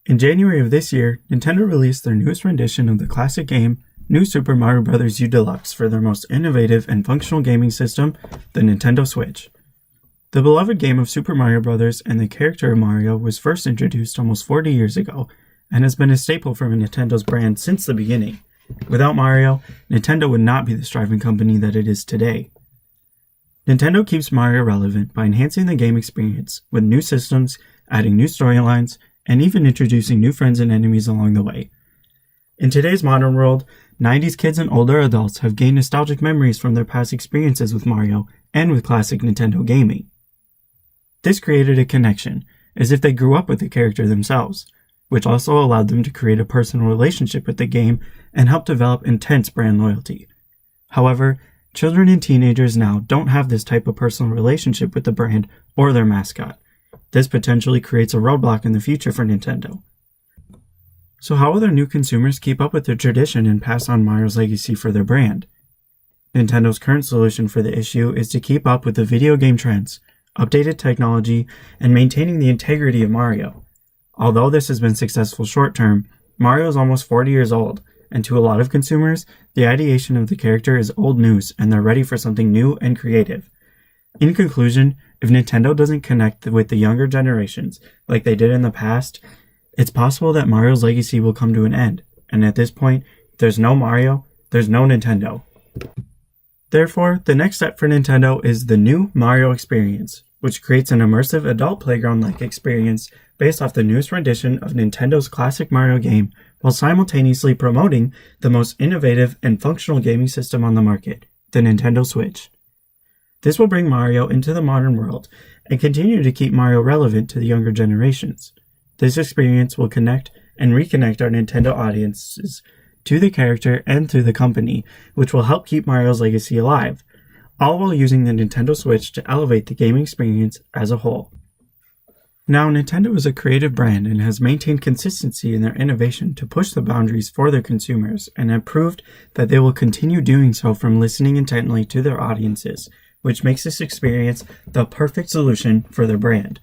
In January of this year, Nintendo released their newest rendition of the classic game, New Super Mario Bros. U Deluxe, for their most innovative and functional gaming system, the Nintendo Switch. The beloved game of Super Mario Bros. And the character of Mario was first introduced almost 40 years ago, and has been a staple for Nintendo's brand since the beginning. Without Mario, Nintendo would not be the thriving company that it is today. Nintendo keeps Mario relevant by enhancing the game experience with new systems, adding new storylines, and even introducing new friends and enemies along the way. In today's modern world, 90s kids and older adults have gained nostalgic memories from their past experiences with Mario and with classic Nintendo gaming. This created a connection, as if they grew up with the character themselves, which also allowed them to create a personal relationship with the game and help develop intense brand loyalty. However, children and teenagers now don't have this type of personal relationship with the brand or their mascot. This potentially creates a roadblock in the future for Nintendo. So how will their new consumers keep up with their tradition and pass on Mario's legacy for their brand? Nintendo's current solution for the issue is to keep up with the video game trends, updated technology, and maintaining the integrity of Mario. Although this has been successful short term, Mario is almost 40 years old, and to a lot of consumers, the ideation of the character is old news and they're ready for something new and creative. In conclusion, if Nintendo doesn't connect with the younger generations like they did in the past, it's possible that Mario's legacy will come to an end, and at this point, if there's no Mario, there's no Nintendo. Therefore, the next step for Nintendo is the new Mario experience, which creates an immersive adult playground-like experience based off the newest rendition of Nintendo's classic Mario game, while simultaneously promoting the most innovative and functional gaming system on the market, the Nintendo Switch. This will bring Mario into the modern world and continue to keep Mario relevant to the younger generations. This experience will connect and reconnect our Nintendo audiences to the character and to the company, which will help keep Mario's legacy alive, all while using the Nintendo Switch to elevate the gaming experience as a whole. Now, Nintendo is a creative brand and has maintained consistency in their innovation to push the boundaries for their consumers, and have proved that they will continue doing so from listening intently to their audiences, which makes this experience the perfect solution for their brand.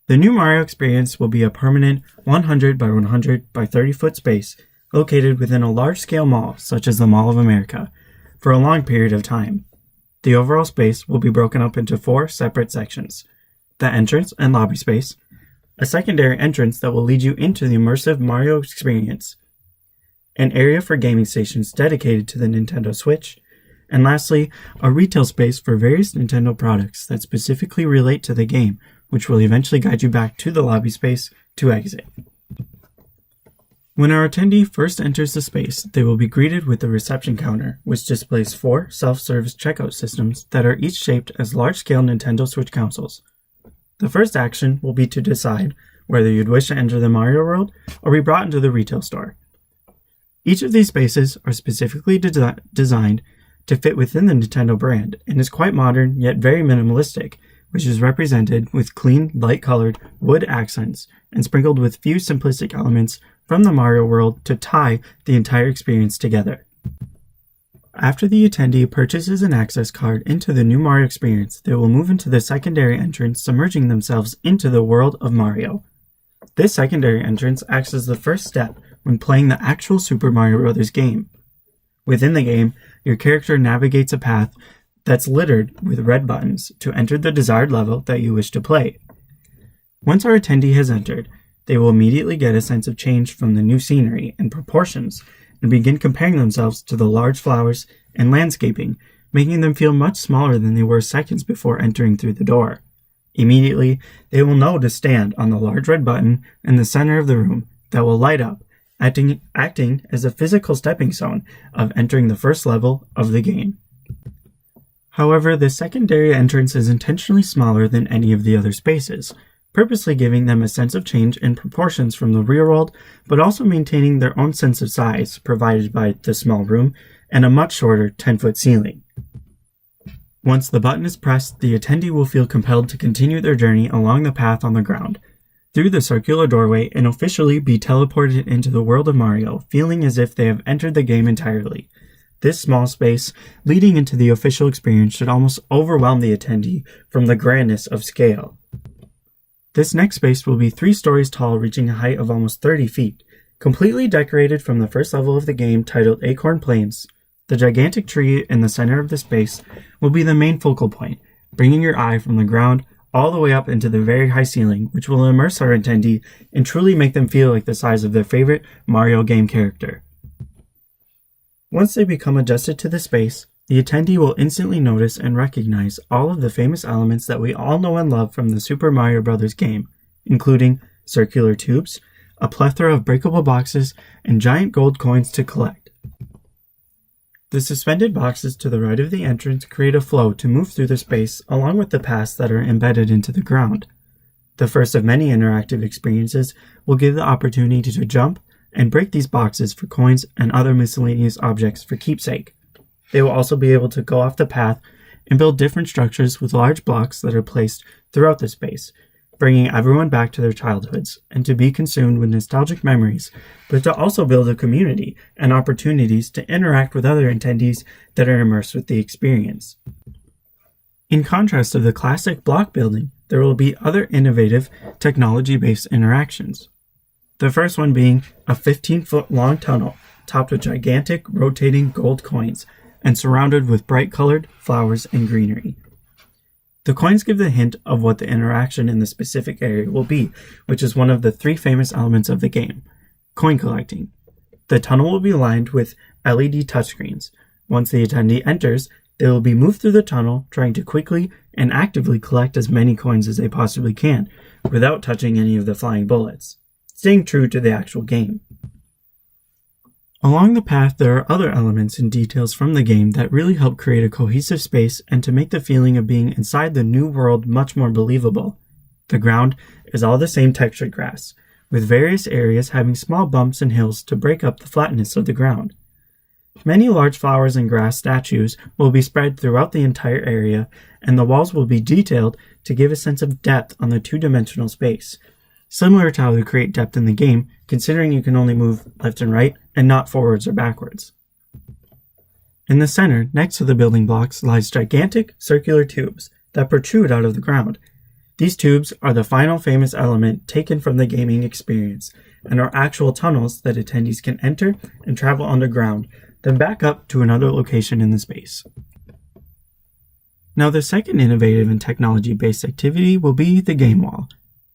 The new Mario experience will be a permanent 100 by 100 by 30 foot space located within a large-scale mall such as the Mall of America for a long period of time. The overall space will be broken up into 4 separate sections: the entrance and lobby space, a secondary entrance that will lead you into the immersive Mario experience, an area for gaming stations dedicated to the Nintendo Switch, and lastly, a retail space for various Nintendo products that specifically relate to the game, which will eventually guide you back to the lobby space to exit. When our attendee first enters the space, they will be greeted with the reception counter, which displays 4 self-service checkout systems that are each shaped as large-scale Nintendo Switch consoles. The first action will be to decide whether you'd wish to enter the Mario World or be brought into the retail store. Each of these spaces are specifically designed to fit within the Nintendo brand and is quite modern yet very minimalistic, which is represented with clean, light-colored wood accents and sprinkled with few simplistic elements from the Mario world to tie the entire experience together. After the attendee purchases an access card into the new Mario experience, they will move into the secondary entrance, submerging themselves into the world of Mario. This secondary entrance acts as the first step when playing the actual Super Mario Bros. Game. Within the game, your character navigates a path that's littered with red buttons to enter the desired level that you wish to play. Once our attendee has entered, they will immediately get a sense of change from the new scenery and proportions and begin comparing themselves to the large flowers and landscaping, making them feel much smaller than they were seconds before entering through the door. Immediately, they will know to stand on the large red button in the center of the room that will light up, acting as a physical stepping stone of entering the first level of the game. However, the secondary entrance is intentionally smaller than any of the other spaces, purposely giving them a sense of change in proportions from the real world, but also maintaining their own sense of size provided by the small room and a much shorter 10-foot ceiling. Once the button is pressed, the attendee will feel compelled to continue their journey along the path on the ground, through the circular doorway, and officially be teleported into the world of Mario, feeling as if they have entered the game entirely. This small space leading into the official experience should almost overwhelm the attendee from the grandness of scale. This next space will be 3 stories tall, reaching a height of almost 30 feet, completely decorated from the first level of the game titled Acorn Plains. The gigantic tree in the center of the space will be the main focal point, bringing your eye from the ground all the way up into the very high ceiling, which will immerse our attendee and truly make them feel like the size of their favorite Mario game character. Once they become adjusted to the space, the attendee will instantly notice and recognize all of the famous elements that we all know and love from the Super Mario Bros. Game, including circular tubes, a plethora of breakable boxes, and giant gold coins to collect. The suspended boxes to the right of the entrance create a flow to move through the space along with the paths that are embedded into the ground. The first of many interactive experiences will give the opportunity to jump and break these boxes for coins and other miscellaneous objects for keepsake. They will also be able to go off the path and build different structures with large blocks that are placed throughout the space, bringing everyone back to their childhoods and to be consumed with nostalgic memories, but to also build a community and opportunities to interact with other attendees that are immersed with the experience. In contrast to the classic block building, there will be other innovative technology-based interactions. The first one being a 15-foot long tunnel topped with gigantic rotating gold coins and surrounded with bright-colored flowers and greenery. The coins give the hint of what the interaction in the specific area will be, which is one of the 3 famous elements of the game: coin collecting. The tunnel will be lined with LED touchscreens. Once the attendee enters, they will be moved through the tunnel, trying to quickly and actively collect as many coins as they possibly can, without touching any of the flying bullets, staying true to the actual game. Along the path, there are other elements and details from the game that really help create a cohesive space and to make the feeling of being inside the new world much more believable. The ground is all the same textured grass, with various areas having small bumps and hills to break up the flatness of the ground. Many large flowers and grass statues will be spread throughout the entire area, and the walls will be detailed to give a sense of depth on the 2-dimensional space, similar to how we create depth in the game, considering you can only move left and right and not forwards or backwards. In the center, next to the building blocks, lies gigantic circular tubes that protrude out of the ground. These tubes are the final famous element taken from the gaming experience and are actual tunnels that attendees can enter and travel underground, then back up to another location in the space. Now, the second innovative and technology-based activity will be the game wall.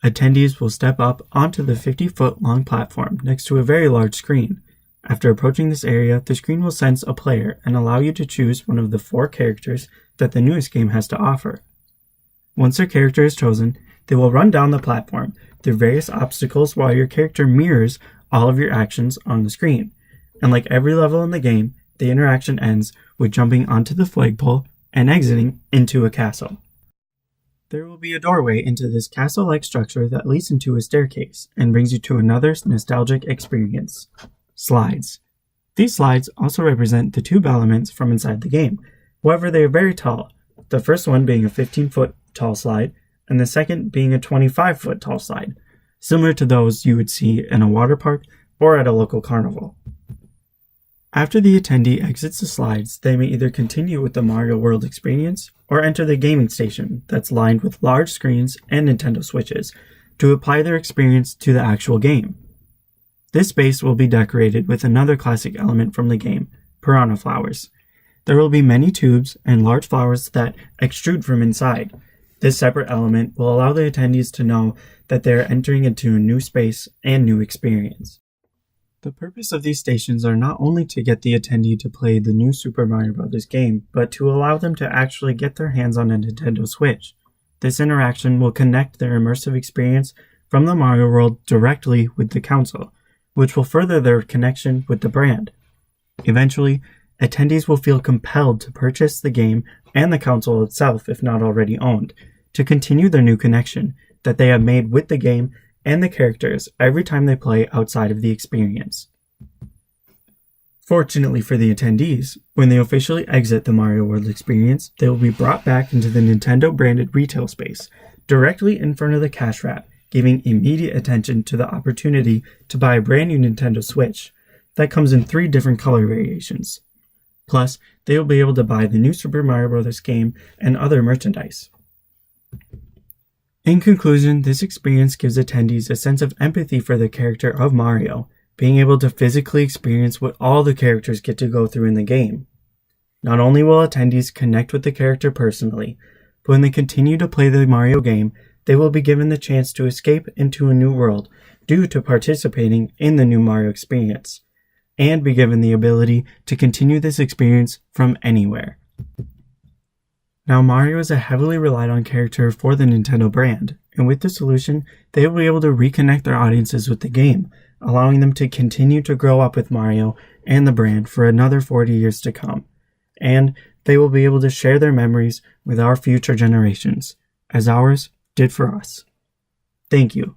Attendees will step up onto the 50-foot long platform next to a very large screen. After approaching this area, the screen will sense a player and allow you to choose one of the 4 characters that the newest game has to offer. Once their character is chosen, they will run down the platform through various obstacles while your character mirrors all of your actions on the screen. And like every level in the game, the interaction ends with jumping onto the flagpole and exiting into a castle. There will be a doorway into this castle-like structure that leads into a staircase and brings you to another nostalgic experience: slides. These slides also represent the tube elements from inside the game. However, they are very tall, the first one being a 15-foot tall slide, and the second being a 25-foot tall slide, similar to those you would see in a water park or at a local carnival. After the attendee exits the slides, they may either continue with the Mario World experience or enter the gaming station that's lined with large screens and Nintendo Switches to apply their experience to the actual game. This space will be decorated with another classic element from the game: piranha flowers. There will be many tubes and large flowers that extrude from inside. This separate element will allow the attendees to know that they are entering into a new space and new experience. The purpose of these stations are not only to get the attendee to play the new Super Mario Bros. Game, but to allow them to actually get their hands on a Nintendo Switch. This interaction will connect their immersive experience from the Mario World directly with the console, which will further their connection with the brand. Eventually, attendees will feel compelled to purchase the game and the console itself, if not already owned, to continue their new connection that they have made with the game and the characters every time they play outside of the experience. Fortunately for the attendees, when they officially exit the Mario World experience, they will be brought back into the Nintendo-branded retail space, directly in front of the cash wrap, giving immediate attention to the opportunity to buy a brand new Nintendo Switch that comes in 3 different color variations. Plus, they will be able to buy the new Super Mario Bros. Game and other merchandise. In conclusion, this experience gives attendees a sense of empathy for the character of Mario, being able to physically experience what all the characters get to go through in the game. Not only will attendees connect with the character personally, but when they continue to play the Mario game, they will be given the chance to escape into a new world due to participating in the new Mario experience, and be given the ability to continue this experience from anywhere. Now, Mario is a heavily relied on character for the Nintendo brand, and with this solution, they will be able to reconnect their audiences with the game, allowing them to continue to grow up with Mario and the brand for another 40 years to come. And they will be able to share their memories with our future generations, as ours did for us. Thank you.